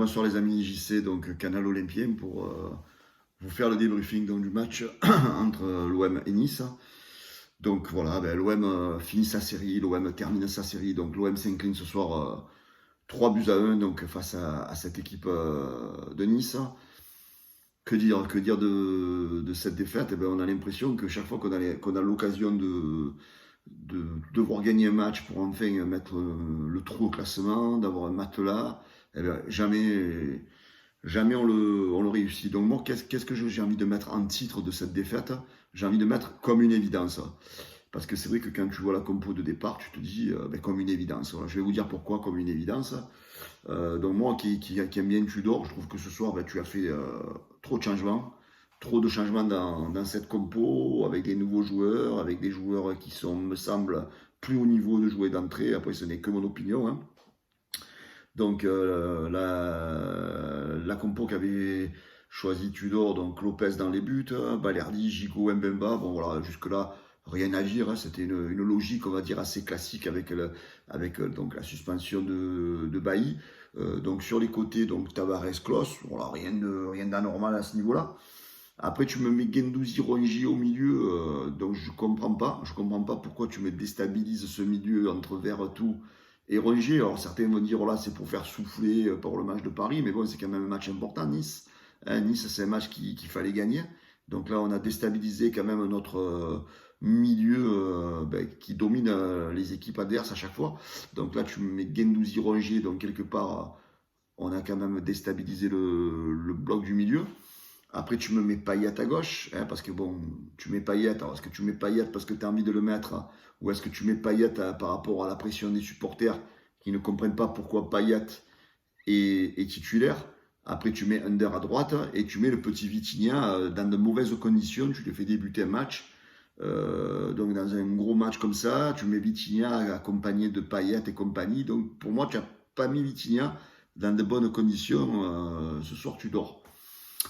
bonsoir les amis JC, donc Canal Olympien, pour vous faire le débriefing donc, du match entre l'OM et Nice. Donc voilà, l'OM finit sa série, l'OM termine sa série, donc l'OM s'incline ce soir 3 buts à 1 donc, face à cette équipe de Nice. Que dire de cette défaite? On a l'impression que chaque fois qu'on a l'occasion de devoir gagner un match pour enfin mettre le trou au classement, d'avoir un matelas, jamais on le réussit. Donc moi, qu'est-ce que j'ai envie de mettre en titre de cette défaite? J'ai envie de mettre comme une évidence. Parce que c'est vrai que quand tu vois la compo de départ, tu te dis comme une évidence. Voilà, je vais vous dire pourquoi comme une évidence. Donc moi qui aime bien Tudor, je trouve que ce soir tu as fait trop de changements. Trop de changements dans cette compo, avec des nouveaux joueurs, avec des joueurs qui sont, me semble, plus haut niveau de jouer d'entrée. Après, ce n'est que mon opinion, hein. Donc la compo qu'avait choisi Tudor, donc Lopez dans les buts, Balerdi, Gigot, Mbemba, bon voilà, jusque-là, rien à dire, hein. C'était une logique, on va dire, assez classique avec donc, la suspension de Bailly. Donc sur les côtés, donc Tavares, Klos, voilà, rien d'anormal à ce niveau-là. Après, tu me mets Guendouzi, Rongier au milieu, donc je comprends pas pourquoi tu me déstabilises ce milieu entre Verretou et Rongier. Alors certains vont dire, oh là, c'est pour faire souffler pour le match de Paris, mais bon, c'est quand même un match important, Nice. Hein, Nice, c'est un match qu'il fallait gagner. Donc là, on a déstabilisé quand même notre milieu qui domine les équipes adverses à chaque fois. Donc là, tu me mets Guendouzi, Rongier, donc quelque part, on a quand même déstabilisé le bloc du milieu. Après, tu me mets Payet à gauche, hein, parce que bon, tu mets Payet. Alors, est-ce que tu mets Payet parce que tu as envie de le mettre, ou est-ce que tu mets Payet par rapport à la pression des supporters qui ne comprennent pas pourquoi Payet est titulaire? Après, tu mets Under à droite et tu mets le petit Vitinha dans de mauvaises conditions. Tu le fais débuter un match. Donc, dans un gros match comme ça, tu mets Vitinha accompagné de Payet et compagnie. Donc, pour moi, tu n'as pas mis Vitinha dans de bonnes conditions. Ce soir, tu dors.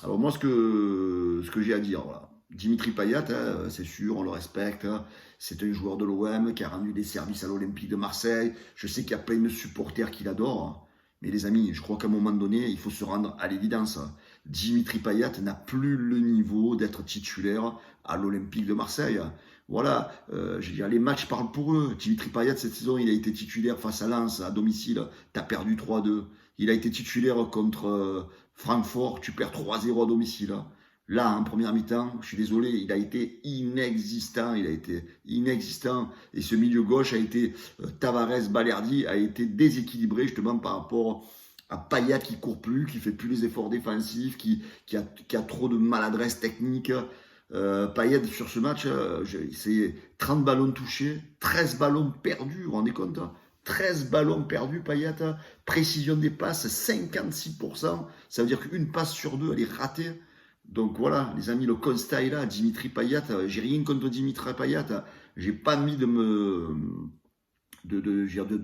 Alors moi, ce que j'ai à dire, voilà. Dimitri Payet, hein, c'est sûr, on le respecte. Hein. C'est un joueur de l'OM qui a rendu des services à l'Olympique de Marseille. Je sais qu'il y a plein de supporters qui l'adorent. Hein. Mais les amis, je crois qu'à un moment donné, il faut se rendre à l'évidence. Dimitri Payet n'a plus le niveau d'être titulaire à l'Olympique de Marseille. Voilà, je veux dire, les matchs parlent pour eux. Dimitri Payet, cette saison, il a été titulaire face à Lens, à domicile. Tu as perdu 3-2. Il a été titulaire contre Francfort, tu perds 3-0 à domicile. Là, en première mi-temps, je suis désolé, il a été inexistant. Et ce milieu gauche a été, Tavares, Balerdi, a été déséquilibré justement par rapport à Payet qui court plus, qui fait plus les efforts défensifs, qui a trop de maladresse technique. Payet sur ce match, c'est 30 ballons touchés, 13 ballons perdus, vous vous rendez compte? 13 ballons perdus, Payet, précision des passes, 56%. Ça veut dire qu'une passe sur deux, elle est ratée. Donc voilà, les amis, le constat est là. Dimitri Payet, j'ai rien contre Dimitri Payet. J'ai pas envie de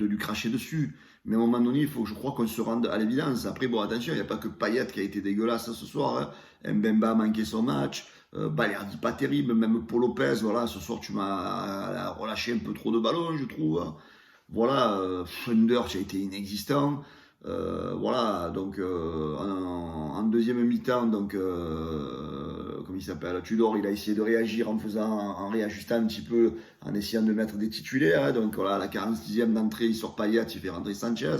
lui cracher dessus. Mais à un moment donné, je crois qu'on se rende à l'évidence. Après, bon, attention, il n'y a pas que Payet qui a été dégueulasse ce soir. Hein. Mbemba a manqué son match. Balerdi pas terrible. Même Paul Lopez, voilà, ce soir, tu m'as relâché un peu trop de ballons, je trouve. Hein. Voilà, Thunder, tu as été inexistant. Voilà, donc en deuxième mi-temps, donc comme il s'appelle, Tudor, il a essayé de réagir en réajustant un petit peu, en essayant de mettre des titulaires. Hein, donc voilà, à la 46e d'entrée, il sort Payet, il fait rentrer Sanchez.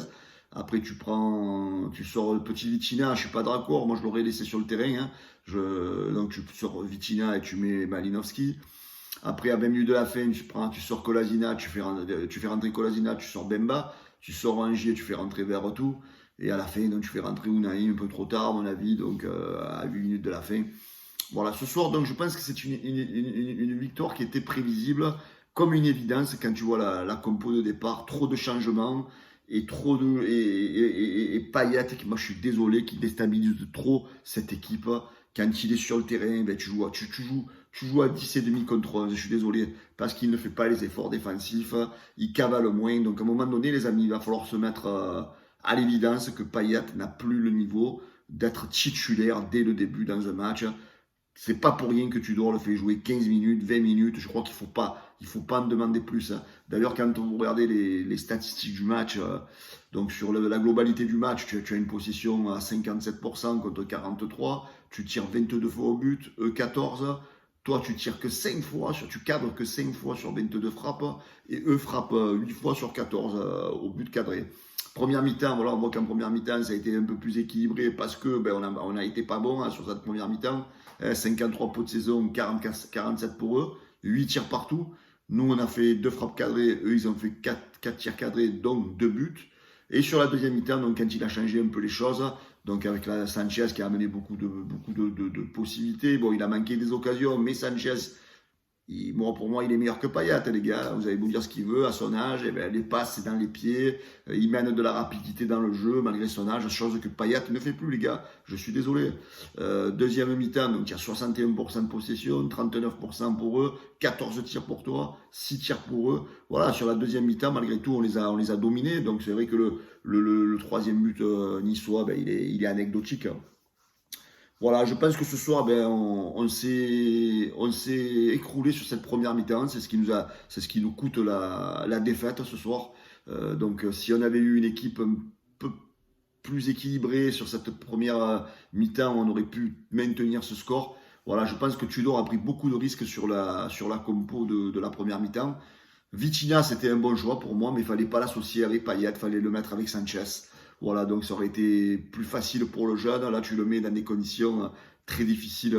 Après, tu sors le petit Vitinha, je suis pas d'accord, moi je l'aurais laissé sur le terrain. Hein. Donc tu sors Vitinha et tu mets Malinowski. Après, à 20 minutes de la fin, tu sors Kolasinac, tu fais rentrer Kolasinac, tu sors Bemba, tu sors Rongier, tu fais rentrer Verretou. Et à la fin, donc, tu fais rentrer Unai un peu trop tard, à mon avis, donc à 8 minutes de la fin. Voilà, ce soir, donc je pense que c'est une victoire qui était prévisible, comme une évidence quand tu vois la compo de départ, trop de changements et Payet, qui, moi je suis désolé, qui déstabilise trop cette équipe. Quand il est sur le terrain, tu joues à 10,5 contre 11, je suis désolé, parce qu'il ne fait pas les efforts défensifs, il cavale moins. Donc à un moment donné, les amis, il va falloir se mettre à l'évidence que Payet n'a plus le niveau d'être titulaire dès le début dans un match. C'est pas pour rien que Tudor le fait jouer 15 minutes, 20 minutes. Je crois qu'il faut pas en demander plus. Hein. D'ailleurs, quand vous regardez les statistiques du match, donc sur la globalité du match, tu as une possession à 57% contre 43%. Tu tires 22 fois au but, eux 14. Toi, tu tires que 5 fois, tu cadres que 5 fois sur 22 frappes, et eux frappent 8 fois sur 14 au but cadré. Première mi-temps, voilà, on voit qu'en première mi-temps, ça a été un peu plus équilibré parce que on a été pas bon hein, sur cette première mi-temps. 53 pots de saison, 47 pour eux, 8 tirs partout. Nous, on a fait 2 frappes cadrées, eux, ils ont fait 4 tirs cadrés, donc 2 buts. Et sur la deuxième mi-temps, donc quand il a changé un peu les choses, donc avec la Sanchez qui a amené beaucoup de possibilités, bon, il a manqué des occasions, mais Sanchez, pour moi, il est meilleur que Payet, les gars. Vous allez vous dire ce qu'il veut à son âge. Eh bien, les passes, c'est dans les pieds. Il mène de la rapidité dans le jeu, malgré son âge, chose que Payet ne fait plus, les gars. Je suis désolé. Deuxième mi-temps, donc il y a 61% de possession, 39% pour eux, 14 tirs pour toi, 6 tirs pour eux. Voilà, sur la deuxième mi-temps, malgré tout, on les a dominés. Donc c'est vrai que le troisième but niçois, ben, il est anecdotique. Hein. Voilà, je pense que ce soir, ben, on s'est écroulé sur cette première mi-temps. C'est ce qui nous coûte la défaite ce soir. Donc, si on avait eu une équipe un peu plus équilibrée sur cette première mi-temps, on aurait pu maintenir ce score. Voilà, je pense que Tudor a pris beaucoup de risques sur la compo de la première mi-temps. Vitinha, c'était un bon choix pour moi, mais il fallait pas l'associer avec Payet, il fallait le mettre avec Sanchez. Voilà, donc ça aurait été plus facile pour le jeune. Là, tu le mets dans des conditions très difficiles.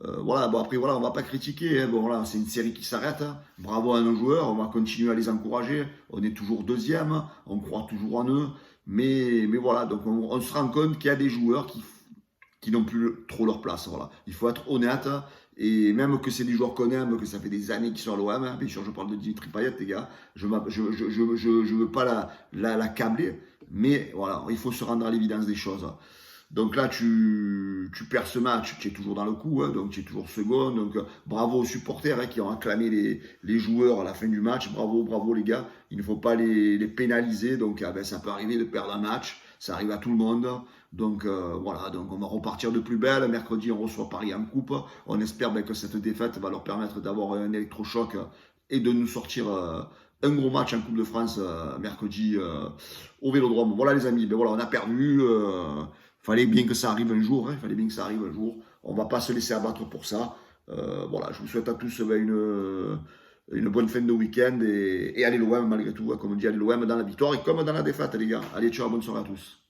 Voilà, bon après, voilà, on va pas critiquer. Hein. Bon, voilà, c'est une série qui s'arrête. Hein. Bravo à nos joueurs, on va continuer à les encourager. On est toujours deuxième, on croit toujours en eux. Mais voilà, donc on se rend compte qu'il y a des joueurs qui n'ont plus trop leur place. Voilà. Il faut être honnête. Et même que c'est des joueurs qu'on aime, que ça fait des années qu'ils sont à l'OM, hein. Bien sûr, je parle de Dimitri Payet, les gars. Je veux pas la câbler. Mais voilà, il faut se rendre à l'évidence des choses. Donc là, tu perds ce match, tu es toujours dans le coup, hein, donc tu es toujours second. Donc bravo aux supporters hein, qui ont acclamé les joueurs à la fin du match. Bravo les gars. Il ne faut pas les pénaliser. Donc ben, ça peut arriver de perdre un match. Ça arrive à tout le monde. Donc voilà, donc on va repartir de plus belle. Mercredi, on reçoit Paris en coupe. On espère ben, que cette défaite va leur permettre d'avoir un électrochoc et de nous sortir un gros match en Coupe de France mercredi au Vélodrome. Voilà les amis, ben voilà, on a perdu. Fallait bien que ça arrive un jour. Hein, fallait bien que ça arrive un jour. On va pas se laisser abattre pour ça. Voilà, je vous souhaite à tous ben, une bonne fin de week-end et allez l'OM malgré tout. Hein, comme on dit, allez l'OM dans la victoire et comme dans la défaite les gars. Allez, ciao, bonne soirée à tous.